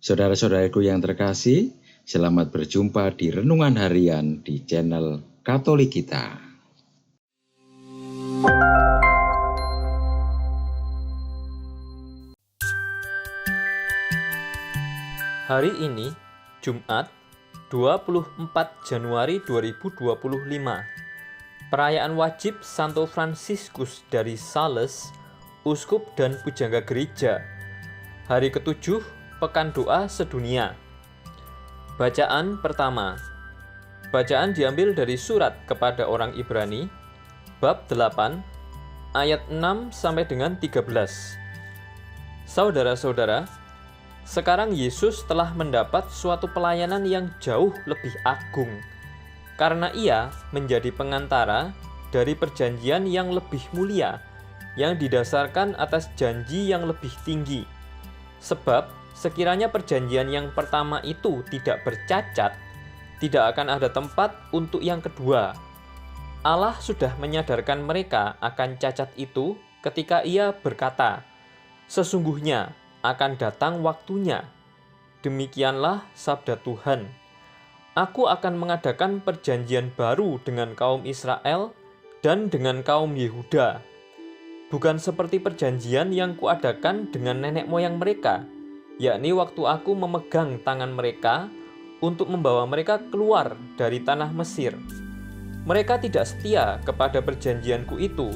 Saudara-saudaraku yang terkasih, selamat berjumpa di Renungan Harian di channel Katolik kita. Hari ini, Jumat, 24 Januari 2025, perayaan wajib Santo Fransiskus dari Sales, Uskup dan Pujangga Gereja. Hari ke-7, Pekan Doa Sedunia. Bacaan pertama. Bacaan diambil dari surat kepada orang Ibrani, bab 8, ayat 6 sampai dengan 13. Saudara-saudara, sekarang Yesus telah mendapat suatu pelayanan yang jauh lebih agung, karena Ia menjadi pengantara dari perjanjian yang lebih mulia, yang didasarkan atas janji yang lebih tinggi. Sebab, sekiranya perjanjian yang pertama itu tidak bercacat, tidak akan ada tempat untuk yang kedua. Allah sudah menyadarkan mereka akan cacat itu ketika Ia berkata, "Sesungguhnya akan datang waktunya. Demikianlah sabda Tuhan. Aku akan mengadakan perjanjian baru dengan kaum Israel dan dengan kaum Yehuda. Bukan seperti perjanjian yang kuadakan dengan nenek moyang mereka, yakni waktu aku memegang tangan mereka untuk membawa mereka keluar dari tanah Mesir. Mereka tidak setia kepada perjanjianku itu,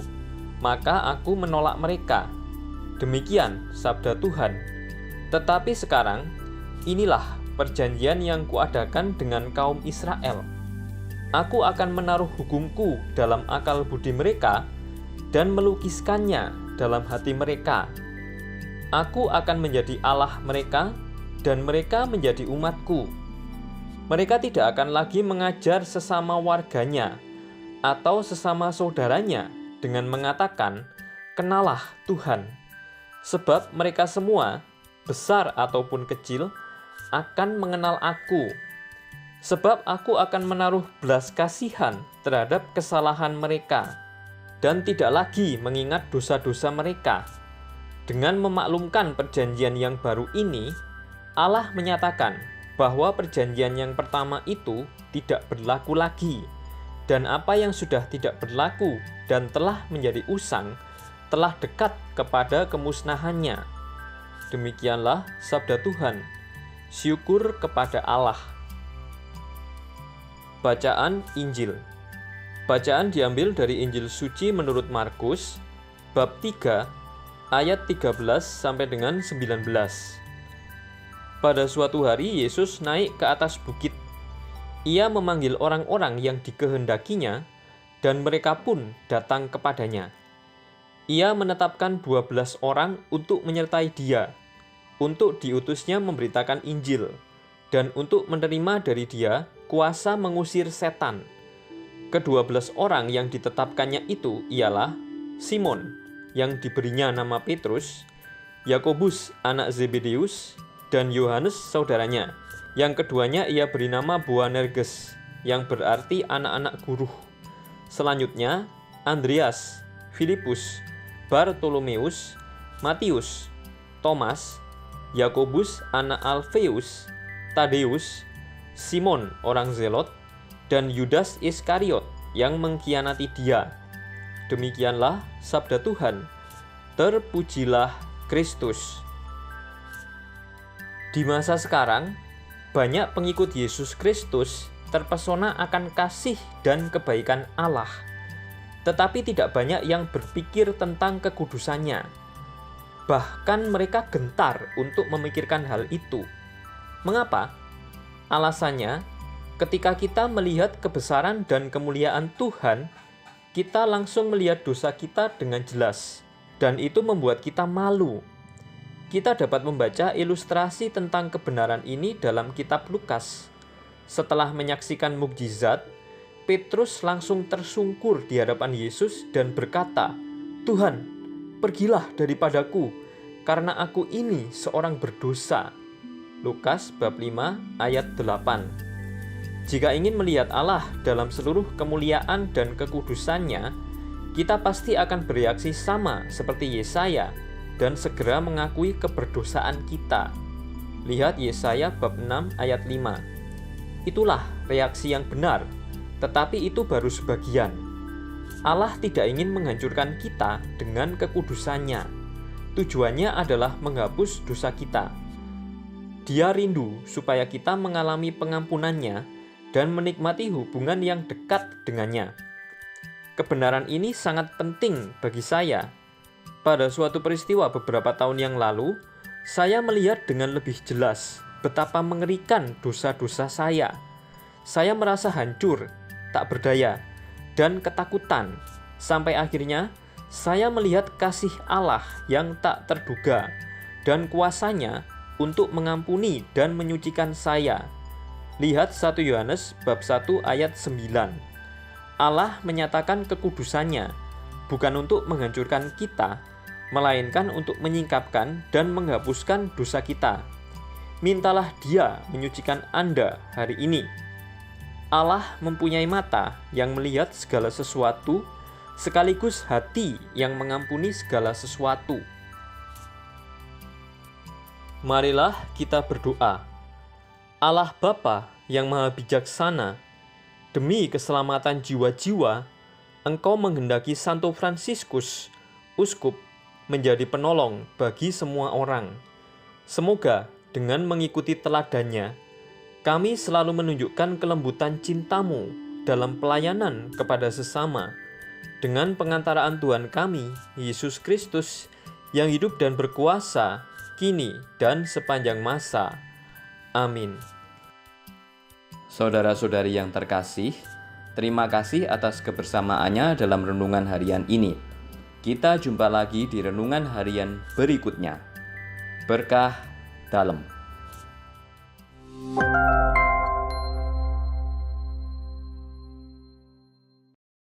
maka aku menolak mereka. Demikian sabda Tuhan. Tetapi sekarang, inilah perjanjian yang kuadakan dengan kaum Israel. Aku akan menaruh hukumku dalam akal budi mereka dan melukiskannya dalam hati mereka. Aku akan menjadi Allah mereka dan mereka menjadi umatku. Mereka tidak akan lagi mengajar sesama warganya atau sesama saudaranya dengan mengatakan, 'Kenalah Tuhan.' Sebab mereka semua, besar ataupun kecil, akan mengenal aku. Sebab aku akan menaruh belas kasihan terhadap kesalahan mereka, dan tidak lagi mengingat dosa-dosa mereka. Dengan memaklumkan perjanjian yang baru ini, Allah menyatakan bahwa perjanjian yang pertama itu tidak berlaku lagi, dan apa yang sudah tidak berlaku dan telah menjadi usang, telah dekat kepada kemusnahannya. Demikianlah sabda Tuhan. Syukur kepada Allah. Bacaan Injil. Bacaan diambil dari Injil Suci menurut Markus, bab 3, ayat 13 sampai dengan 19. Pada suatu hari Yesus naik ke atas bukit. Ia memanggil orang-orang yang dikehendakinya, dan mereka pun datang kepadanya. Ia menetapkan 12 orang untuk menyertai Dia, untuk diutusnya memberitakan Injil, dan untuk menerima dari Dia kuasa mengusir setan. Ke-12 orang yang ditetapkannya itu ialah Simon, yang diberinya nama Petrus, Yakobus anak Zebedeus, dan Yohanes saudaranya. Yang keduanya ia beri nama Boanerges, yang berarti anak-anak guru. Selanjutnya Andreas, Filipus, Bartolomeus, Matius, Thomas, Yakobus anak Alfeus, Tadeus, Simon orang Zelot, dan Yudas Iskariot yang mengkhianati Dia. Demikianlah sabda Tuhan. Terpujilah Kristus. Di masa sekarang, banyak pengikut Yesus Kristus terpesona akan kasih dan kebaikan Allah, tetapi tidak banyak yang berpikir tentang kekudusannya. Bahkan mereka gentar untuk memikirkan hal itu. Mengapa? Alasannya, ketika kita melihat kebesaran dan kemuliaan Tuhan, kita langsung melihat dosa kita dengan jelas, dan itu membuat kita malu. Kita dapat membaca ilustrasi tentang kebenaran ini dalam kitab Lukas. Setelah menyaksikan mukjizat, Petrus langsung tersungkur di hadapan Yesus dan berkata, "Tuhan, pergilah daripadaku, karena aku ini seorang berdosa." Lukas bab 5 ayat 8. Jika ingin melihat Allah dalam seluruh kemuliaan dan kekudusannya, kita pasti akan bereaksi sama seperti Yesaya dan segera mengakui keberdosaan kita. Lihat Yesaya bab 6 ayat 5. Itulah reaksi yang benar, tetapi itu baru sebagian. Allah tidak ingin menghancurkan kita dengan kekudusannya. Tujuannya adalah menghapus dosa kita. Dia rindu supaya kita mengalami pengampunannya dan menikmati hubungan yang dekat dengannya. Kebenaran ini sangat penting bagi saya. Pada suatu peristiwa beberapa tahun yang lalu, saya melihat dengan lebih jelas betapa mengerikan dosa-dosa saya. Saya merasa hancur, tak berdaya, dan ketakutan. Sampai akhirnya, saya melihat kasih Allah yang tak terduga dan kuasanya untuk mengampuni dan menyucikan saya. Lihat 1 Yohanes bab 1 ayat 9. Allah menyatakan kekudusannya, bukan untuk menghancurkan kita, melainkan untuk menyingkapkan dan menghapuskan dosa kita. Mintalah Dia menyucikan Anda hari ini. Allah mempunyai mata yang melihat segala sesuatu, sekaligus hati yang mengampuni segala sesuatu. Marilah kita berdoa. Allah Bapa yang Maha Bijaksana, demi keselamatan jiwa-jiwa, Engkau menghendaki Santo Fransiskus, uskup, menjadi penolong bagi semua orang. Semoga dengan mengikuti teladannya, kami selalu menunjukkan kelembutan cinta-Mu dalam pelayanan kepada sesama. Dengan pengantaraan Tuhan kami, Yesus Kristus, yang hidup dan berkuasa, kini dan sepanjang masa. Amin. Saudara-saudari yang terkasih, terima kasih atas kebersamaannya dalam renungan harian ini. Kita jumpa lagi di renungan harian berikutnya. Berkah dalam.